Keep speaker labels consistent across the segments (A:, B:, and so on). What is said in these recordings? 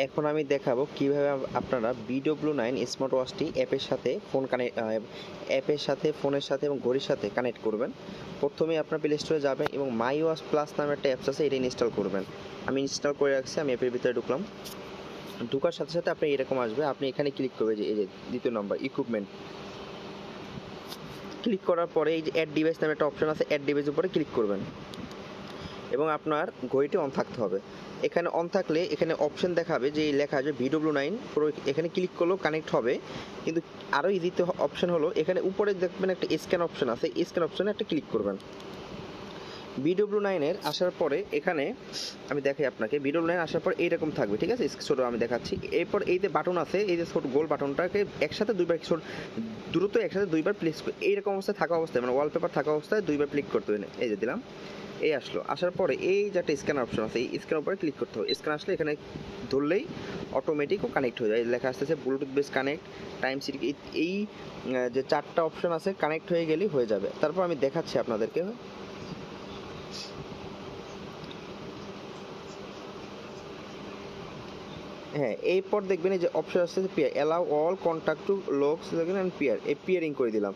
A: এখন আমি দেখাবো কিভাবে আপনারা BW9 স্মার্ট ওয়াচটি অ্যাপের সাথে ফোনের সাথে এবং ঘড়ির সাথে কানেক্ট করবেন। প্রথমে আপনার প্লে স্টোরে যাবেন এবং মাই ওয়াচ প্লাস নামে একটা অ্যাপস আছে, এটা ইনস্টল করবেন। আমি ইনস্টল করে রাখছি, আমি অ্যাপের ভিতরে ঢুকলাম। ঢোকার সাথে সাথে আপনি এরকম আসবে, আপনি এখানে ক্লিক করবেন, যে এই যে দ্বিতীয় নম্বর ইকুইপমেন্ট, ক্লিক করার পরে এই যে অ্যাড ডিভাইস নামে একটা অপশন আছে, অ্যাড ডিভাইসের উপরে ক্লিক করবেন এবং আপনার ঘড়িটি অন থাকতে হবে। এখানে অন থাকলে এখানে অপশন দেখাবে যে লেখা আছে BW9 পুরো, এখানে ক্লিক করলেও কানেক্ট হবে। কিন্তু আরও ইজিতে অপশন হলো, এখানে উপরে দেখবেন একটা স্ক্যান অপশন আছে, স্ক্যান অপশনে একটা ক্লিক করবেন। BW9 আসার পরে এখানে আমি দেখাই আপনাকে, BW9 আসার পর এইরকম থাকবে, ঠিক আছে? ছোট আমি দেখাচ্ছি। এরপর এই যে বাটন আছে, এই যে ছোট গোল বাটনটাকে একসাথে দুইবার দ্রুত একসাথে দুইবার প্রেস করে এইরকম অবস্থায় থাকা অবস্থায়, মানে ওয়ালপেপার থাকা অবস্থায় দুইবার ক্লিক করতে হবে। এই যে দিলাম, এই আসলো। আসার পরে এই যে একটা স্ক্যান অপশন আছে, এই স্ক্যান উপরে ক্লিক করতে হবে। স্ক্যান আসলে এখানে ধরলেই অটোমেটিক ও কানেক্ট হয়ে যায়। লেখা আসতেছে Bluetooth base connect time city, এই যে চারটা অপশন আছে কানেক্ট হয়ে গেলেই হয়ে যাবে। তারপর আমি দেখাচ্ছি আপনাদেরকে। হ্যাঁ, এরপর দেখবেন এই যে অপশন আসছে pair, allow all contact two locks and pair, এই পেয়ারিং করে দিলাম।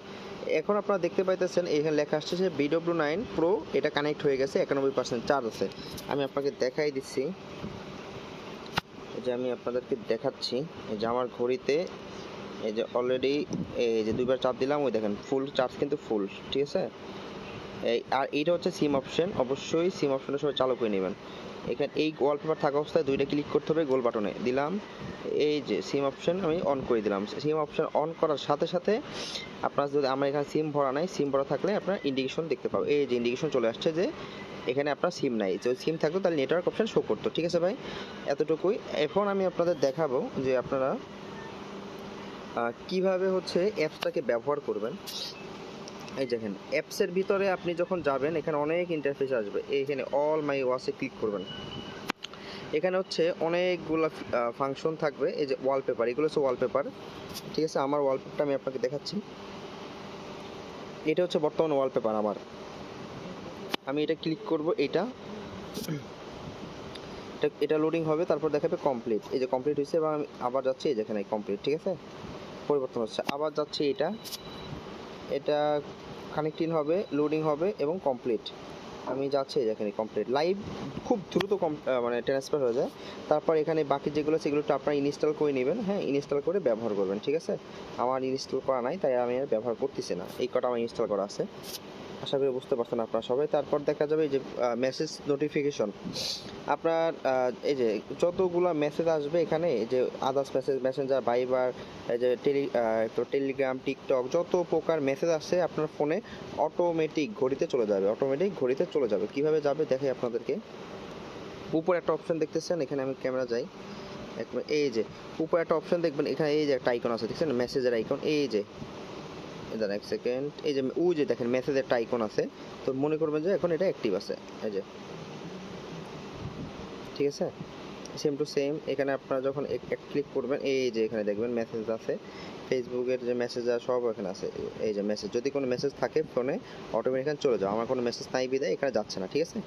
A: এখন আপনারা দেখতে পাইতেছেন এখানে লেখা আসছে যে BW9 প্রো এটা কানেক্ট হয়ে গেছে, 91% চার্জ আছে। আমি আপনাকে দেখাই দিচ্ছি, যে আমি আপনাদেরকে দেখাচ্ছি, এই যে আমার ঘড়িতে এই যে অলরেডি এই যে দুইবার চাপ দিলাম, ওই দেখেন ফুল চার্জ, কিন্তু ফুল, ঠিক আছে? আর এইটা হচ্ছে সিম অপশন, অবশ্যই সিম অপশনটা সবাই চালু করে নেবেন। এখানে এই ওয়ালপেপার থাকা অবস্থায় দুইটা ক্লিক করতে হবে, গোল বাটনে দিলাম, এই যে সিম অপশন আমি অন করে দিলাম। সিম অপশন অন করার সাথে সাথে আপনার যদি, আমার এখানে সিম ভরা নাই, সিম ভরা থাকলে আপনার ইন্ডিকেশন দেখতে পাবো, এই যে ইন্ডিকেশন চলে আসছে যে এখানে আপনার সিম নাই। যদি সিম থাকতো তাহলে নেটওয়ার্ক অপশন শো করতো, ঠিক আছে ভাই? এতটুকুই। এখন আমি আপনাদের দেখাবো যে আপনারা কিভাবে হচ্ছে অ্যাপসটাকে ব্যবহার করবেন। এই দেখেন, অ্যাপসের ভিতরে আপনি যখন যাবেন এখানে অনেক ইন্টারফেস আসবে, এখানে অল মাই ওয়াচে ক্লিক করবেন। এখানে হচ্ছে অনেকগুলো ফাংশন থাকবে, এই যে ওয়ালপেপার, এগুলো হচ্ছে ওয়ালপেপার, ঠিক আছে? আমার ওয়ালপেপারটা আমি আপনাকে দেখাচ্ছি, এটা হচ্ছে বর্তমান ওয়ালপেপার আমার। আমি এটা ক্লিক করব, এটা লোডিং হবে, তারপর দেখাবে কমপ্লিট, এই যে কমপ্লিট হয়েছে, এবং আমি আবার যাচ্ছি, এই যেখানে কমপ্লিট, ঠিক আছে? পরিবর্তন হচ্ছে, আবার যাচ্ছি, এটা কানেক্টিং হবে, লোডিং হবে এবং কমপ্লিট। আমি যাচ্ছি যেখানে কমপ্লিট, লাইভ খুব দ্রুত মানে ট্রান্সফার হয়ে যায়। তারপর এখানে বাকি যেগুলো সেগুলো আপনারা ইনস্টল করে নেবেন, হ্যাঁ, ইনস্টল করে ব্যবহার করবেন, ঠিক আছে? আমার ইনস্টল করা নাই, তাই আমি আর ব্যবহার করতেছি না। এই কটা আমার ইনস্টল করা আছে, আশা করি বুঝতে পারছেন আপনারা সবাই। তারপর দেখা যাবে এই যে মেসেজ নোটিফিকেশন, আপনার এই যে যতগুলো মেসেজ আসবে এখানে, এই যে আদার্স মেসেজ, মেসেঞ্জার, ভাইবার, এই যে টেলিগ্রাম, টিকটক, যত প্রকার মেসেজ আসছে আপনার ফোনে অটোমেটিক ঘড়িতে চলে যাবে। কিভাবে যাবে দেখাই আপনাদেরকে। উপরে একটা অপশন দেখতেছেন, এখানে আমি ক্যামেরা যাই, এই যে উপরে একটা অপশন দেখবেন, এখানে এই যে একটা আইকন আছে, দেখছেন মেসেজের আইকন, এই যে এক সেকেন্ড, এই যে ওই যে দেখেন মেসেজের একটা আইকন আছে, তো মনে করবেন যে এখন এটা অ্যাক্টিভ আছে, এই যে, ঠিক আছে? সেম টু সেম এখানে আপনারা যখন এক ক্লিক করবেন, এই যে এখানে দেখবেন মেসেজ আছে, ফেসবুকের যে মেসেজ সব এখানে আছে। এই যে মেসেজ, যদি কোনো মেসেজ থাকে ফোনে অটোমেটিক এখানে চলে যাও, আমার কোনো মেসেজ নাই বিদায় এখানে যাচ্ছে না, ঠিক আছে?